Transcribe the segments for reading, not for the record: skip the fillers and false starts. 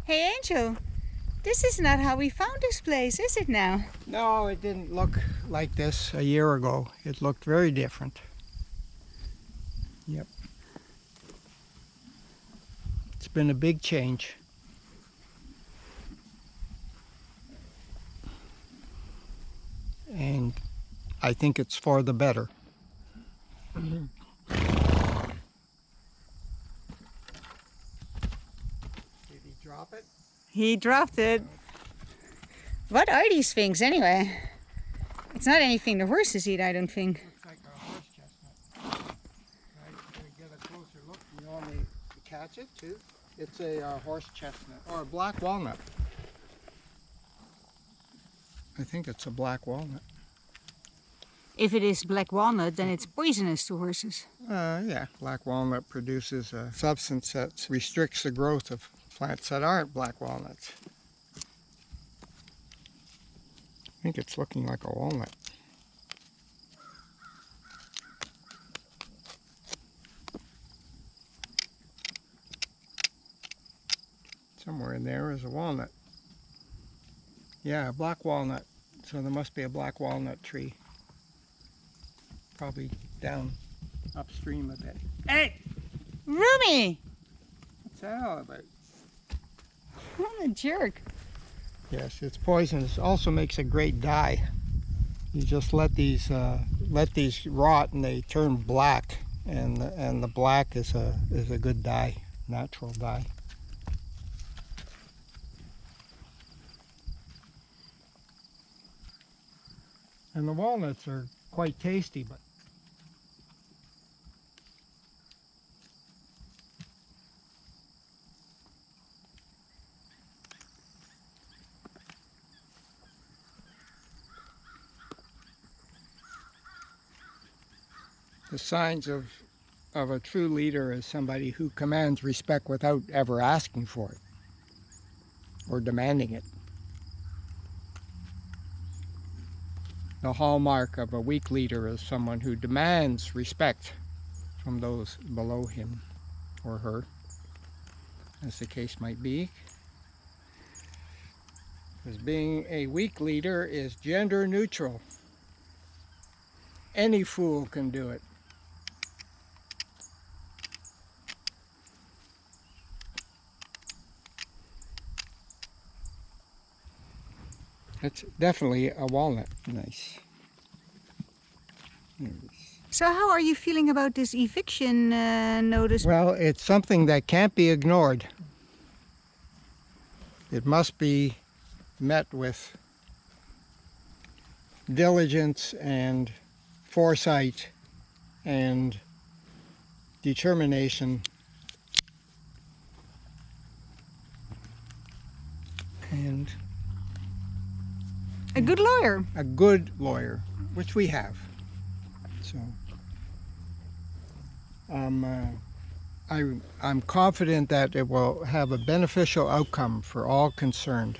Hey Angel, this is not how we found this place, is it now? No, it didn't look like this a year ago. It looked very different. Yep. It's been a big change. And I think it's for the better. Did he drop it? He dropped it. What are these things anyway? It's not anything the horses eat, I don't think. Looks like a horse chestnut. Right, to get a closer look, you want me to catch it too? It's a horse chestnut, or a black walnut. I think it's a black walnut. If it is black walnut, then it's poisonous to horses. Yeah, black walnut produces a substance that restricts the growth of plants that aren't black walnuts. I think it's looking like a walnut. Somewhere in there is a walnut. Yeah, a black walnut. So there must be a black walnut tree. Probably down upstream a bit. Hey! Rumi! What's that all about? What a jerk. Yes, it's poisonous. It also makes a great dye. You just let these rot and they turn black, and the black is a good dye, natural dye. And the walnuts are quite tasty, but the signs of a true leader is somebody who commands respect without ever asking for it or demanding it. The hallmark of a weak leader is someone who demands respect from those below him or her, as the case might be. Because being a weak leader is gender neutral. Any fool can do it. It's definitely a walnut. Nice. So how are you feeling about this eviction notice? Well, it's something that can't be ignored. It must be met with diligence and foresight and determination and A good lawyer. a good lawyer, which we have. So I'm confident that it will have a beneficial outcome for all concerned,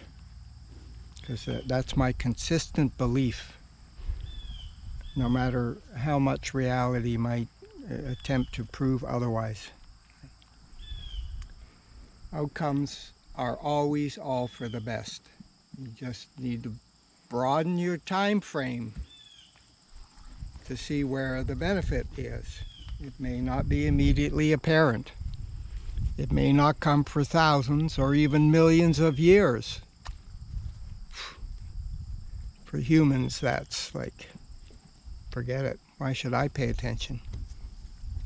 because that's my consistent belief, no matter how much reality might attempt to prove otherwise. Outcomes are always all for the best. You just need to broaden your time frame to see where the benefit is. It may not be immediately apparent. It may not come for thousands or even millions of years. For humans, that's like, forget it. Why should I pay attention?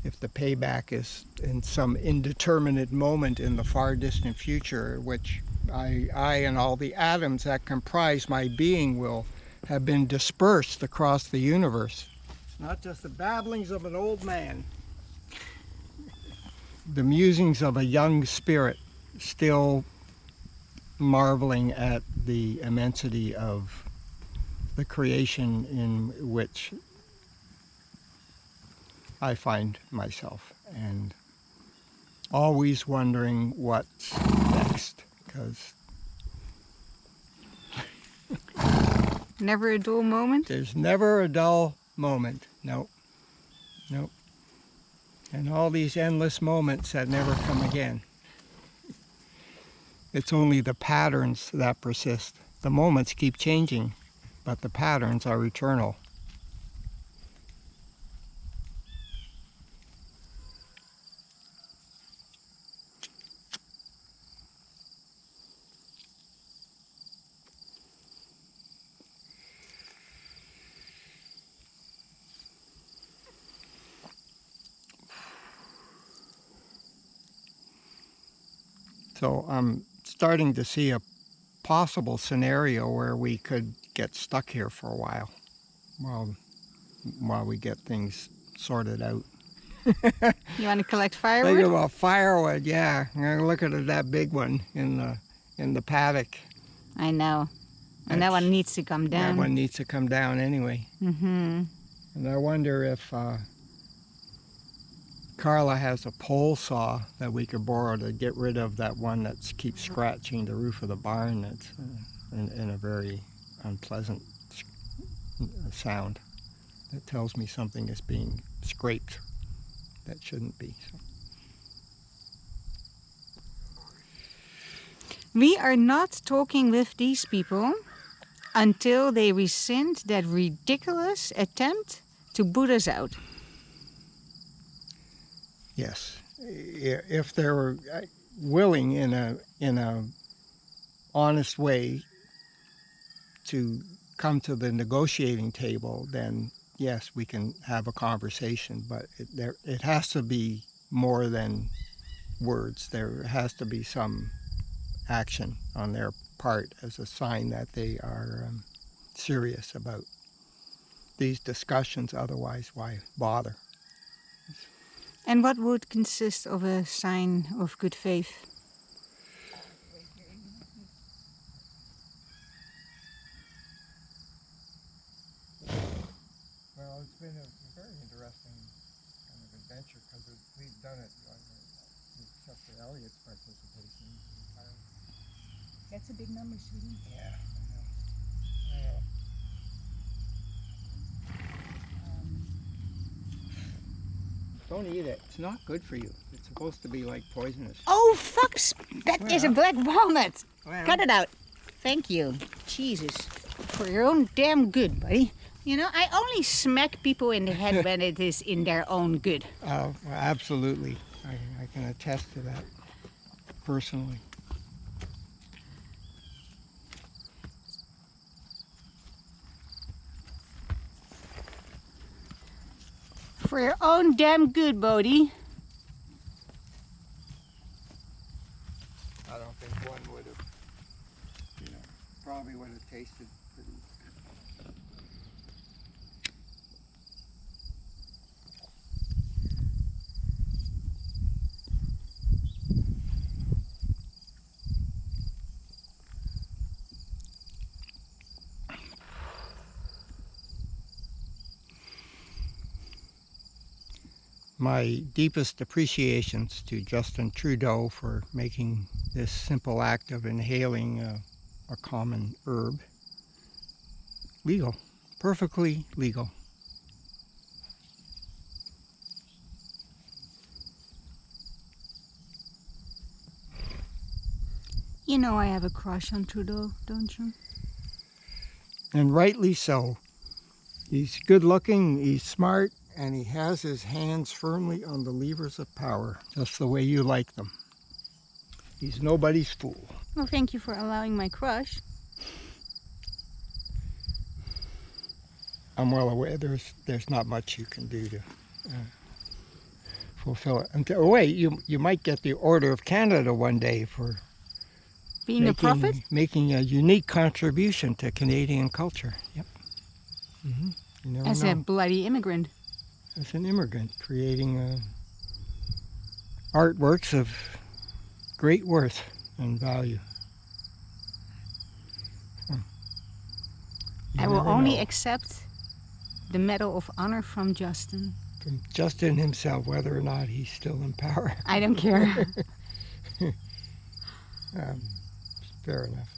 If the payback is in some indeterminate moment in the far distant future, which I and all the atoms that comprise my being will have been dispersed across the universe. It's not just the babblings of an old man. The musings of a young spirit still marveling at the immensity of the creation in which I find myself, and always wondering what's next, because Never a dull moment? there's never a dull moment. Nope. Nope. And all these endless moments that never come again. It's only the patterns that persist. The moments keep changing, but the patterns are eternal. So I'm starting to see a possible scenario where we could get stuck here for a while while we get things sorted out. You want to collect Think firewood? about firewood, yeah. I'm gonna look at that big one in the paddock. I know. And that one needs to come down. That one needs to come down anyway. Mm-hmm. And I wonder if Carla has a pole saw that we could borrow to get rid of that one that keeps scratching the roof of the barn. That's in a very unpleasant sound. That tells me something is being scraped that shouldn't be. So. We are not talking with these people until they rescind that ridiculous attempt to boot us out. Yes, if they were willing in a honest way to come to the negotiating table, then yes, we can have a conversation. But it has to be more than words. There has to be some action on their part as a sign that they are serious about these discussions. Otherwise, why bother? And what would consist of a sign of good faith? Well, it's been a very interesting kind of adventure because we've done it except for Elliot's participation entirely. That's a big number, sweetie. Yeah, I know. Don't eat it. It's not good for you. It's supposed to be like poisonous. Oh, fuck! That is a black walnut. Well, Cut it out. Thank you. Jesus. For your own damn good, buddy. You know, I only smack people in the head when it is in their own good. well, absolutely. I can attest to that personally. For your own damn good, Bodie. I don't think one would have, probably would have tasted pretty. My deepest appreciations to Justin Trudeau for making this simple act of inhaling a common herb legal, perfectly legal. You know I have a crush on Trudeau, don't you? And rightly so. He's good looking, he's smart, and he has his hands firmly on the levers of power, just the way you like them. He's nobody's fool. Well, thank you for allowing my crush. I'm well aware there's not much you can do to fulfill it. Wait, you might get the Order of Canada one day for Being a prophet? making a unique contribution to Canadian culture. Yep. Mm-hmm. You never As know. a bloody immigrant. As an immigrant, creating artworks of great worth and value. You I will never only know. accept the Medal of Honor from Justin. From Justin himself, whether or not he's still in power. I don't care. Fair enough.